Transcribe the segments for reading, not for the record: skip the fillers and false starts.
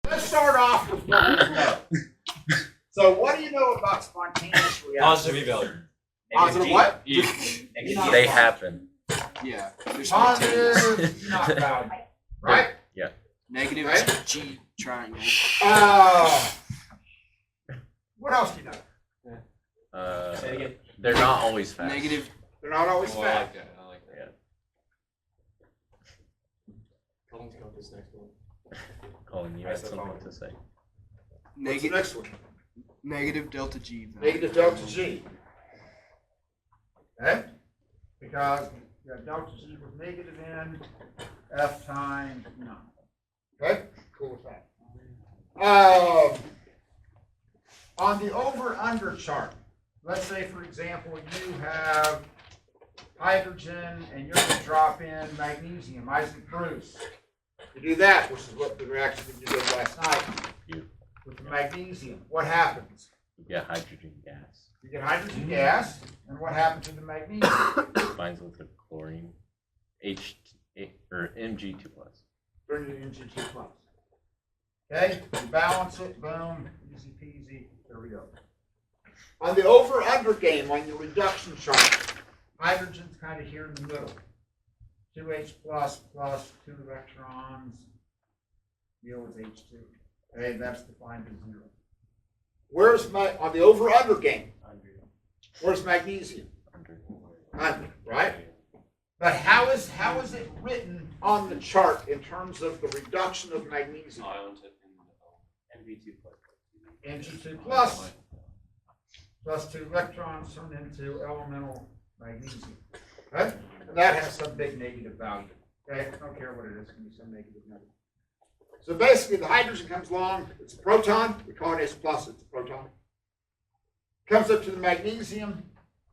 Let's start off with what we know. So what do you know about spontaneous reactions? Positive value. Positive what? They happen. Yeah. Positive not value. Right? Yeah. Negative Right? G triangle. What else do you know? Say it again. They're not always fast. Negative. They're not always Oh, I fast. like that. I like that. Colin's got this next one. Colin, you had something to say. What's the Negative. next one? Negative delta G. Negative delta G. Okay? Because you have delta G with negative N, F times none. Okay? Cool with that. On the over-under chart, let's say, for example, you have hydrogen and you're going to drop in magnesium, Isaac Bruce. You do that, which is what the reaction that you did last night with the magnesium. What happens? You get hydrogen gas. You get hydrogen gas, and what happens to the magnesium? Binds with the chlorine. Mg2+. Turn it into Mg2+. Okay, you balance it, boom, easy peasy, there we go. On the over-under game, on your reduction chart, hydrogen's kind of here in the middle. 2H plus 2 electrons, deal with H2. Okay, that's defined as 0. Where's on the over-under game? Where's magnesium? 100, right? But how is it written on the chart in terms of the reduction of magnesium? Mg2 plus 2 electrons turned into elemental magnesium. Okay? And that has some big negative value. Okay? I don't care what it is, it's going to be some negative number. So basically, the hydrogen comes along, it's a proton, we call it H plus, it's a proton. Comes up to the magnesium,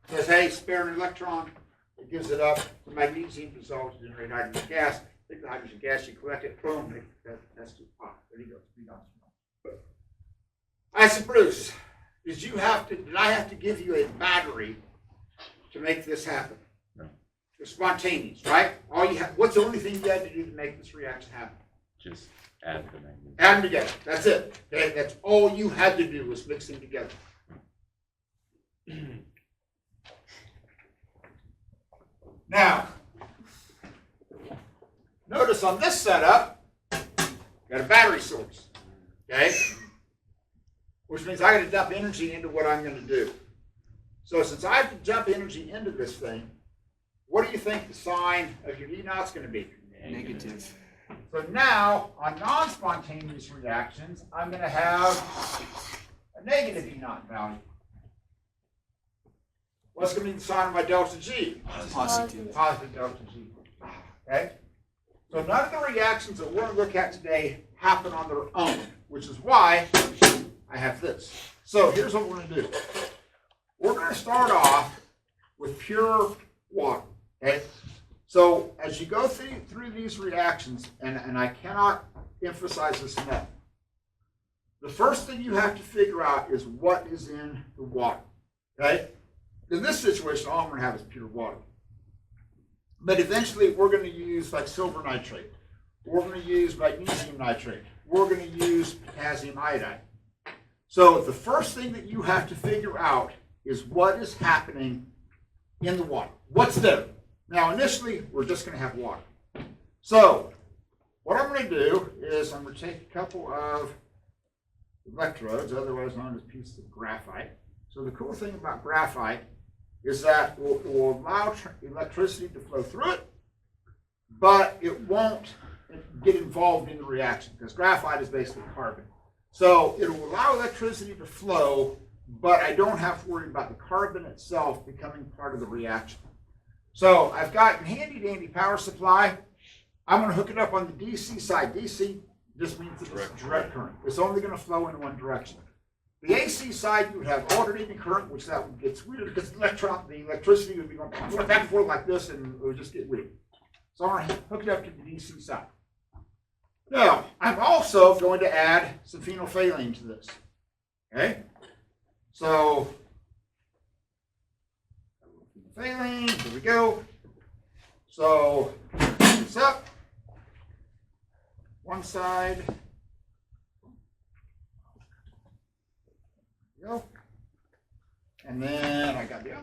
says, hey, spare an electron, it gives it up, the magnesium dissolves to generate hydrogen gas. Take the hydrogen gas, you collect it, boom, that's too hot. There you go, 3 dots. I said, Bruce, did I have to give you a battery to make this happen? No. It's spontaneous, right? What's the only thing you had to do to make this reaction happen? Just add the magnesium. Add them together. That's it. Okay? That's all you had to do was mix them together. Now, notice on this setup, got a battery source. Okay? Which means I got to dump energy into what I'm going to do. So since I have to dump energy into this thing, what do you think the sign of your E naught's going to be? Negative. So now, on non-spontaneous reactions, I'm going to have a negative E naught value. What's going to be the sign of my delta G? Positive. Positive delta G. Okay? So none of the reactions that we're going to look at today happen on their own, which is why I have this. So here's what we're going to do. We're going to start off with pure water. Okay? So as you go through these reactions, and I cannot emphasize this enough, the first thing you have to figure out is what is in the water. Okay? In this situation, all I'm going to have is pure water. But eventually, we're going to use like silver nitrate. We're going to use magnesium nitrate. We're going to use potassium iodide. So the first thing that you have to figure out is what is happening in the water. What's there? Now, initially, we're just going to have water. So what I'm going to do is I'm going to take a couple of electrodes, otherwise known as pieces of graphite. So the cool thing about graphite is that it will allow electricity to flow through it, but it won't get involved in the reaction because graphite is basically carbon. So it will allow electricity to flow, but I don't have to worry about the carbon itself becoming part of the reaction. So I've got a handy dandy power supply. I'm going to hook it up on the DC side. DC just means it's direct current. It's only going to flow in one direction. The AC side, you would have alternating current, which that would get weird because the electricity would be going back and forth like this, and it would just get weird. So I'm going to hook it up to the DC side. Now, I'm also going to add some phenolphthalein to this. Okay? So, phenolphthalein, here we go. So, this up. One side,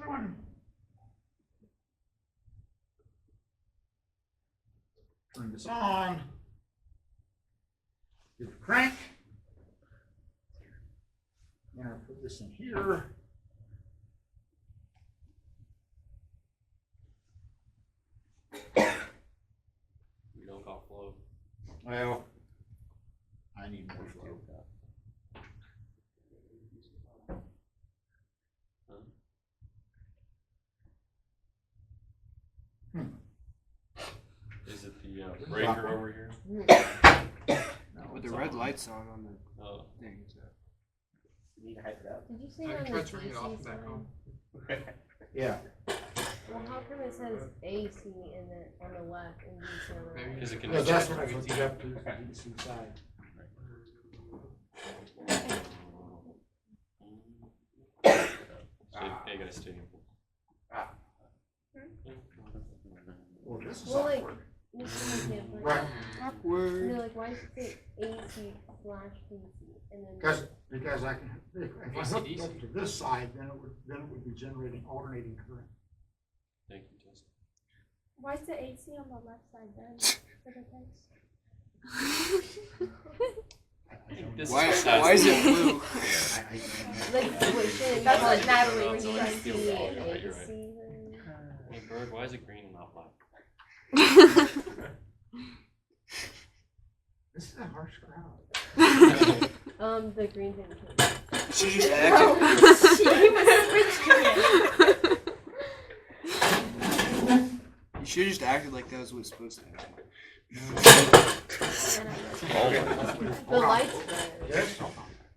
on. Turn this on. Get the crank. Then I'll put this in here. We don't got flow. Well, I need more flow. Is it the breaker over here? With the red lights on the Oh. thing. So. You need to hype it up. Did you say I on can the try turning it off DC and back sign? on. Yeah. Well, how come it says AC in the on the left and DC on the Maybe. right? Because it can Because that's check. what I hooked it up to, the DC side. They gotta stay. Well, this is Well, like, awkward. just an example. Right, Awkward. No, like, why does it say AC/DC and then? because I can, if I hook it AC/DC. up to this side, then it would be generating alternating current. Thank you, Justin. Why is the AC on the left side then for the text? This Why is is it blue? Like, wait, shouldn't That's what like, Natalie was DC trying to do. You're right, you're AC then? Hey, Bird, why is it green and not black? This is a harsh crowd. The green didn't change. She just acted. You should have just acted like that was what's supposed to happen. The light's red. Yes?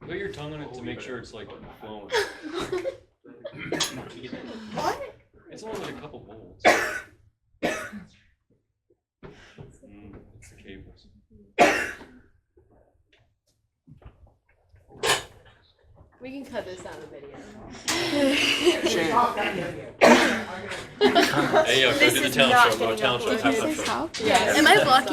Put your tongue on it to make sure it's like flowing. What? It's only like a couple volts. It's the cables. We can cut this out of the video. Shane. Hey, yo, go This to the is town not show. Go to getting town show. uploaded. Have Did fun you show. say Yes. Am I blocking?